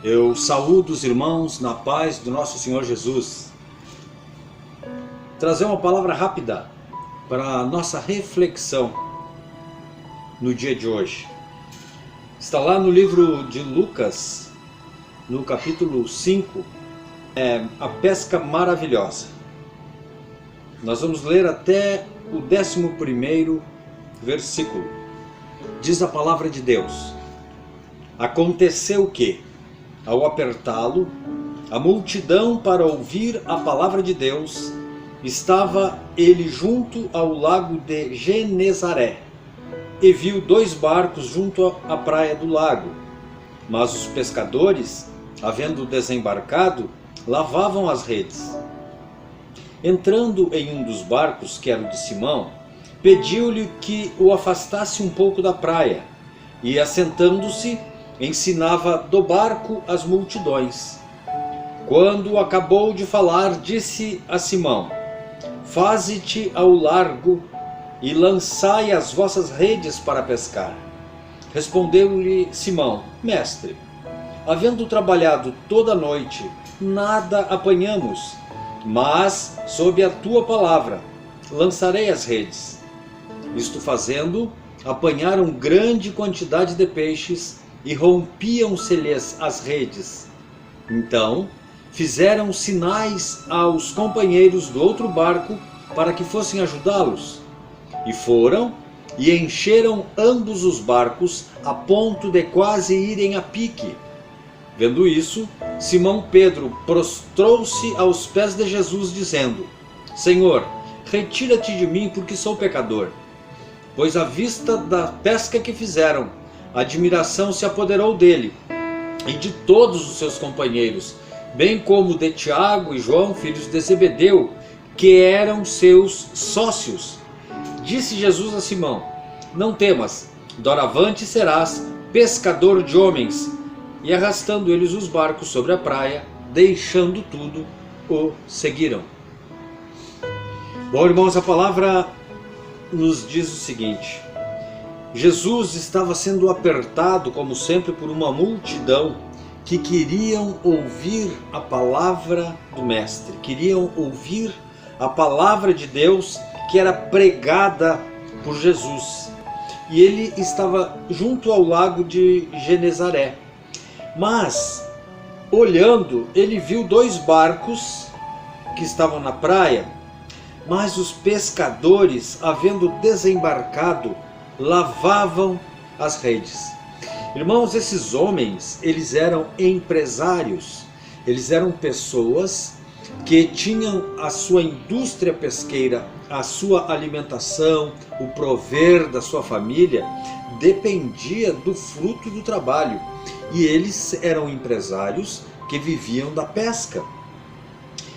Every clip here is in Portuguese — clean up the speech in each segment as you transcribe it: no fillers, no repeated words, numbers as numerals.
Eu saúdo os irmãos na paz do nosso Senhor Jesus. Trazer uma palavra rápida para a nossa reflexão no dia de hoje. Está lá no livro de Lucas, no capítulo 5, a pesca maravilhosa. Nós vamos ler até o 11º versículo. Diz a palavra de Deus: Aconteceu que, ao apertá-lo, a multidão para ouvir a palavra de Deus, estava ele junto ao lago de Genezaré, e viu 2 barcos junto à praia do lago. Mas os pescadores, havendo desembarcado, lavavam as redes. Entrando em um dos barcos, que era o de Simão, pediu-lhe que o afastasse um pouco da praia, e assentando-se, ensinava do barco as multidões. Quando acabou de falar, disse a Simão: Faze-te ao largo e lançai as vossas redes para pescar. Respondeu-lhe Simão: Mestre, havendo trabalhado toda a noite, nada apanhamos, mas sob a tua palavra lançarei as redes. Isto fazendo, apanharam grande quantidade de peixes e rompiam-se-lhes as redes. Então fizeram sinais aos companheiros do outro barco para que fossem ajudá-los. E foram e encheram ambos os barcos a ponto de quase irem a pique. Vendo isso, Simão Pedro prostrou-se aos pés de Jesus, dizendo: Senhor, retira-te de mim, porque sou pecador. Pois à vista da pesca que fizeram, a admiração se apoderou dele e de todos os seus companheiros, bem como de Tiago e João, filhos de Zebedeu, que eram seus sócios. Disse Jesus a Simão: Não temas, doravante serás pescador de homens. E arrastando eles os barcos sobre a praia, deixando tudo, o seguiram. Bom, irmãos, a palavra nos diz o seguinte: Jesus estava sendo apertado, como sempre, por uma multidão que queriam ouvir a palavra do Mestre, queriam ouvir a palavra de Deus que era pregada por Jesus. E ele estava junto ao lago de Genezaré. Mas, olhando, ele viu 2 barcos que estavam na praia, mas os pescadores, havendo desembarcado, lavavam as redes. Irmãos, esses homens, eles eram empresários, eles eram pessoas que tinham a sua indústria pesqueira, a sua alimentação, o prover da sua família, dependia do fruto do trabalho. E eles eram empresários que viviam da pesca.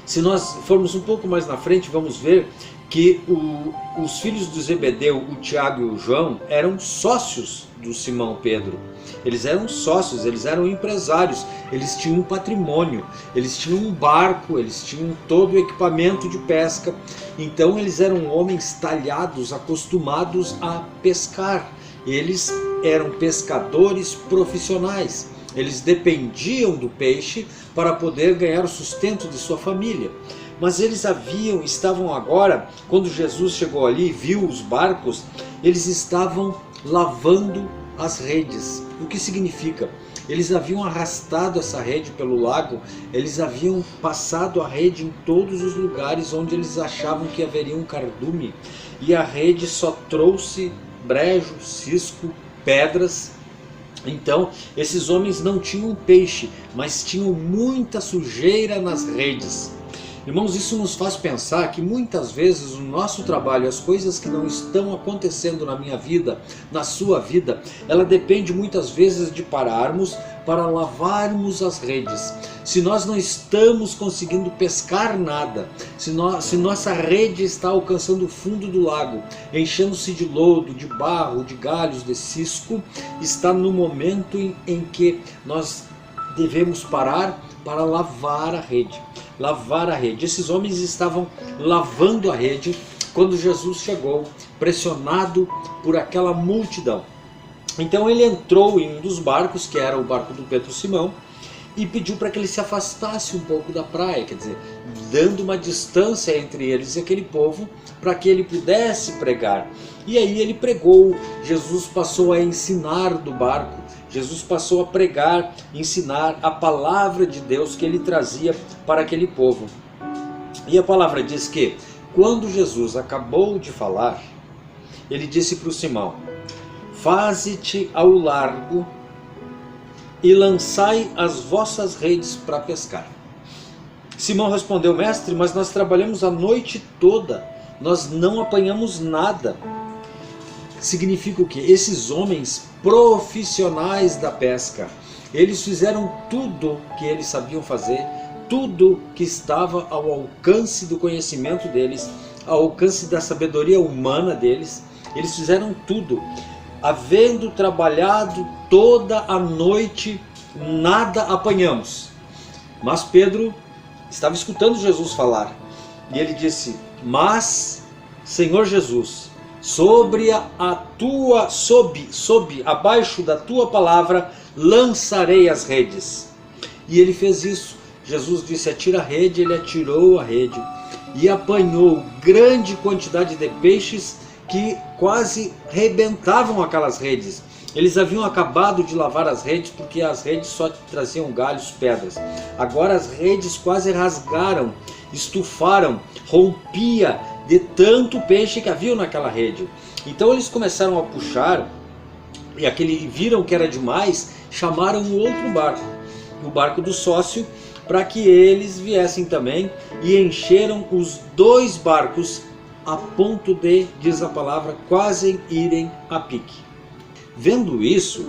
Se nós formos um pouco mais na frente, vamos ver que os filhos de Zebedeu, o Tiago e o João, eram sócios do Simão Pedro. Eles eram sócios, eles eram empresários, eles tinham um patrimônio, eles tinham um barco, eles tinham todo o equipamento de pesca. Então eles eram homens talhados, acostumados a pescar. Eles eram pescadores profissionais. Eles dependiam do peixe para poder ganhar o sustento de sua família. Mas eles estavam agora, quando Jesus chegou ali e viu os barcos, eles estavam lavando as redes. O que significa? Eles haviam arrastado essa rede pelo lago, eles haviam passado a rede em todos os lugares onde eles achavam que haveria um cardume, e a rede só trouxe brejo, cisco, pedras. Então esses homens não tinham peixe, mas tinham muita sujeira nas redes. Irmãos, isso nos faz pensar que muitas vezes o nosso trabalho, as coisas que não estão acontecendo na minha vida, na sua vida, ela depende muitas vezes de pararmos para lavarmos as redes. Se nós não estamos conseguindo pescar nada, se nossa rede está alcançando o fundo do lago, enchendo-se de lodo, de barro, de galhos, de cisco, está no momento em que nós devemos parar para lavar a rede. Lavar a rede. Esses homens estavam lavando a rede quando Jesus chegou, pressionado por aquela multidão. Então ele entrou em um dos barcos, que era o barco do Pedro Simão, e pediu para que ele se afastasse um pouco da praia, quer dizer, dando uma distância entre eles e aquele povo, para que ele pudesse pregar. E aí ele pregou, Jesus passou a ensinar do barco, Jesus passou a pregar, ensinar a palavra de Deus que ele trazia para aquele povo. E a palavra diz que, quando Jesus acabou de falar, ele disse para o Simão: faze-te ao largo e lançai as vossas redes para pescar. Simão respondeu: mestre, mas nós trabalhamos a noite toda, nós não apanhamos nada. Significa o quê? Esses homens profissionais da pesca, eles fizeram tudo que eles sabiam fazer, tudo que estava ao alcance do conhecimento deles, ao alcance da sabedoria humana deles. Eles fizeram tudo. Havendo trabalhado toda a noite, nada apanhamos. Mas Pedro estava escutando Jesus falar, e ele disse: mas, Senhor Jesus, abaixo da tua palavra lançarei as redes. E ele fez isso. Jesus disse: atira a rede. Ele atirou a rede e apanhou grande quantidade de peixes que quase rebentavam aquelas redes. Eles haviam acabado de lavar as redes, porque as redes só traziam galhos, pedras. Agora as redes quase rasgaram, estufaram, rompia de tanto peixe que havia naquela rede. Então eles começaram a puxar, e viram que era demais, chamaram um outro barco, o barco do sócio, para que eles viessem também, e encheram os dois barcos a ponto de, diz a palavra, quase irem a pique. Vendo isso,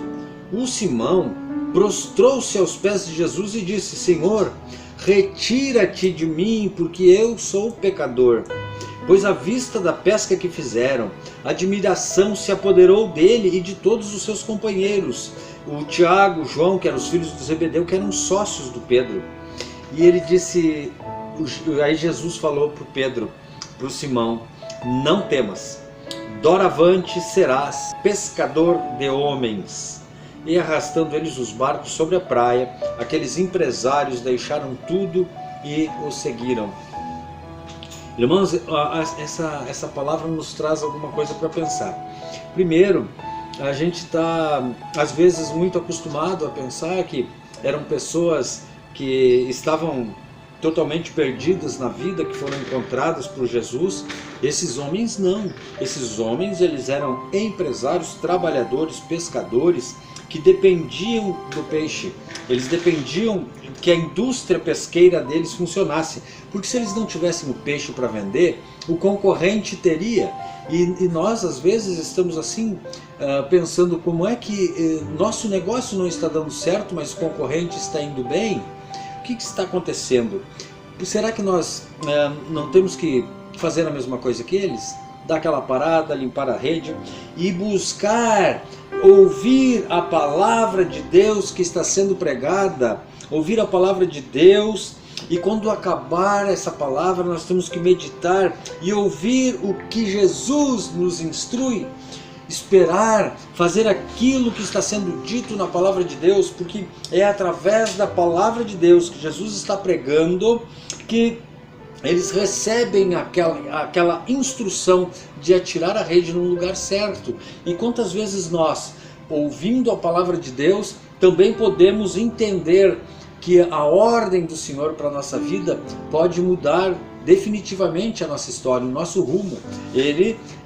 o Simão prostrou-se aos pés de Jesus e disse: Senhor, retira-te de mim, porque eu sou pecador. Pois à vista da pesca que fizeram, admiração se apoderou dele e de todos os seus companheiros, o Tiago, o João, que eram os filhos de Zebedeu, que eram sócios do Pedro. E ele disse, aí Jesus falou para o Pedro, para o Simão: não temas, doravante serás pescador de homens. E arrastando eles os barcos sobre a praia, aqueles empresários deixaram tudo e o seguiram. Irmãos, essa palavra nos traz alguma coisa para pensar. Primeiro, a gente está às vezes muito acostumado a pensar que eram pessoas que estavam totalmente perdidas na vida, que foram encontradas por Jesus. Esses homens não. Esses homens, eles eram empresários, trabalhadores, pescadores, que dependiam do peixe. Eles dependiam que a indústria pesqueira deles funcionasse, porque se eles não tivessem o peixe para vender, o concorrente teria. E nós às vezes estamos assim, pensando: como é que nosso negócio não está dando certo, mas o concorrente está indo bem? O que está acontecendo? Será que nós não temos que fazer a mesma coisa que eles? Dar aquela parada, limpar a rede e buscar ouvir a palavra de Deus que está sendo pregada, ouvir a palavra de Deus, e quando acabar essa palavra nós temos que meditar e ouvir o que Jesus nos instrui, esperar, fazer aquilo que está sendo dito na palavra de Deus, porque é através da palavra de Deus que Jesus está pregando que eles recebem aquela instrução de atirar a rede no lugar certo. E quantas vezes nós, ouvindo a palavra de Deus, também podemos entender que a ordem do Senhor para a nossa vida pode mudar definitivamente a nossa história, o nosso rumo.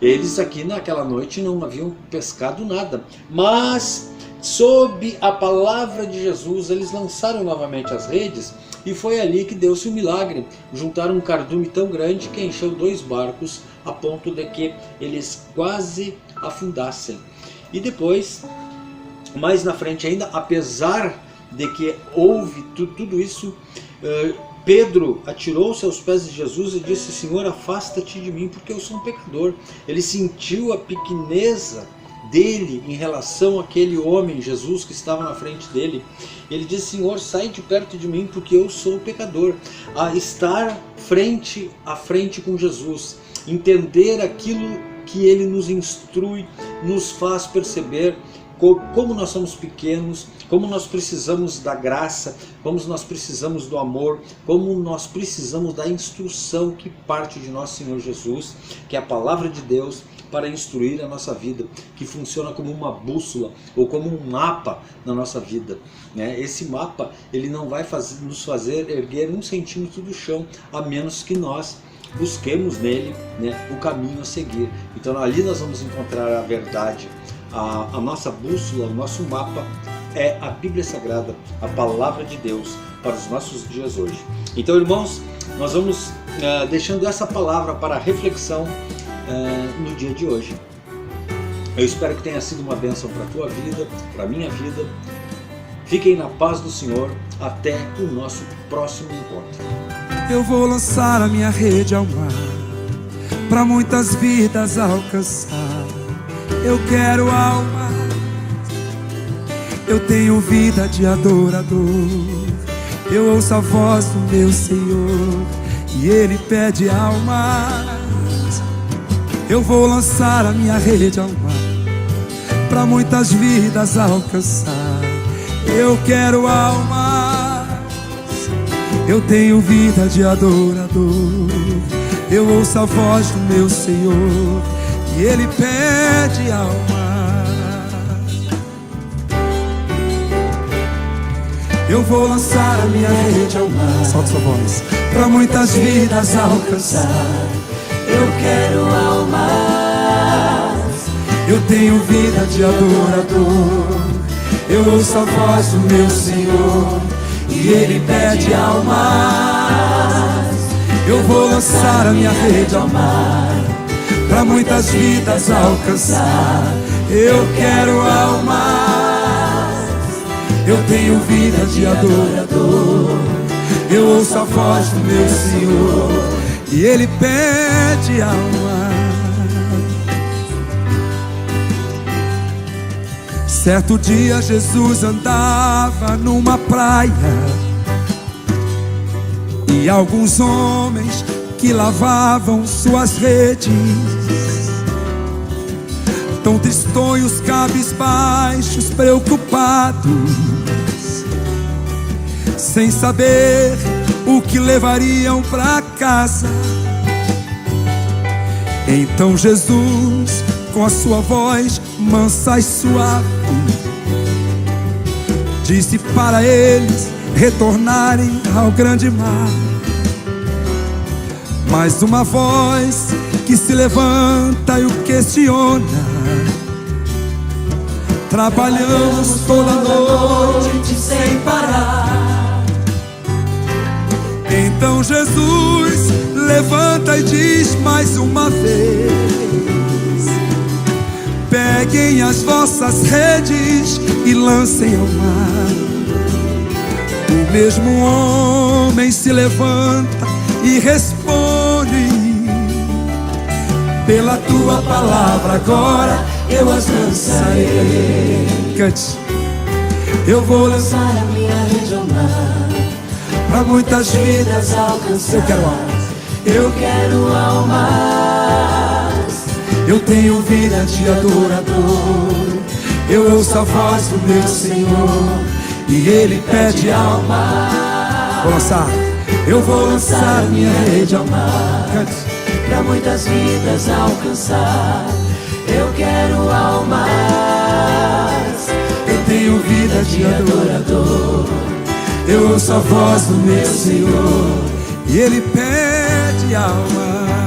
Eles aqui naquela noite não haviam pescado nada, mas sob a palavra de Jesus eles lançaram novamente as redes, e foi ali que deu-se o milagre. Juntaram um cardume tão grande que encheu dois barcos a ponto de que eles quase afundassem. E depois, mais na frente ainda, apesar de que houve tudo isso, Pedro atirou-se aos pés de Jesus e disse: Senhor, afasta-te de mim, porque eu sou um pecador. Ele sentiu a pequeneza dele em relação àquele homem, Jesus, que estava na frente dele. Ele disse: Senhor, sai de perto de mim, porque eu sou pecador. A estar frente a frente com Jesus, entender aquilo que ele nos instrui, nos faz perceber como nós somos pequenos, como nós precisamos da graça, como nós precisamos do amor, como nós precisamos da instrução que parte de nosso Senhor Jesus, que é a palavra de Deus, para instruir a nossa vida, que funciona como uma bússola ou como um mapa na nossa vida, né? Esse mapa, ele não vai nos fazer erguer 1 centímetro do chão, a menos que nós busquemos nele, né, o caminho a seguir. Então ali nós vamos encontrar a verdade. A nossa bússola, o nosso mapa é a Bíblia Sagrada, a palavra de Deus para os nossos dias hoje. Então, irmãos, nós vamos deixando essa palavra para reflexão no dia de hoje. Eu espero que tenha sido uma bênção para a tua vida, para a minha vida. Fiquem na paz do Senhor. Até o nosso próximo encontro. Eu vou lançar a minha rede ao mar, para muitas vidas alcançar. Eu quero alma, eu tenho vida de adorador. Eu ouço a voz do meu Senhor e Ele pede almas. Eu vou lançar a minha rede ao mar, para muitas vidas alcançar. Eu quero almas, eu tenho vida de adorador. Eu ouço a voz do meu Senhor e Ele pede alma. Eu vou lançar a minha rede ao mar, solta sua voz, para muitas vidas alcançar. Eu quero almas, eu tenho vida de adorador. Eu ouço a voz do meu Senhor e Ele pede almas. Eu vou lançar a minha rede ao mar, para muitas vidas alcançar. Eu quero almas, eu tenho vida de adorador. Eu ouço a voz do meu Senhor e Ele pede alma. Certo dia Jesus andava numa praia, e alguns homens que lavavam suas redes, tão tristonhos, cabisbaixos, preocupados, sem saber o que levariam para casa. Então Jesus, com a sua voz mansa e suave, disse para eles retornarem ao grande mar. Mas uma voz que se levanta e o questiona: trabalhamos toda noite sem parar. Então Jesus levanta e diz mais uma vez: peguem as vossas redes e lancem ao mar. O mesmo homem se levanta e responde: pela tua palavra agora eu as lançarei. Cante. Eu vou lançar a minha rede ao mar, para muitas vidas alcançar. Eu quero almas, eu tenho vida de adorador. Eu ouço a voz do meu Senhor e Ele pede alma. Vou lançar. Eu vou lançar minha rede ao mar, para muitas vidas alcançar. Eu quero almas, eu tenho vida de adorador. Eu ouço a voz do meu Senhor e Ele pede alma.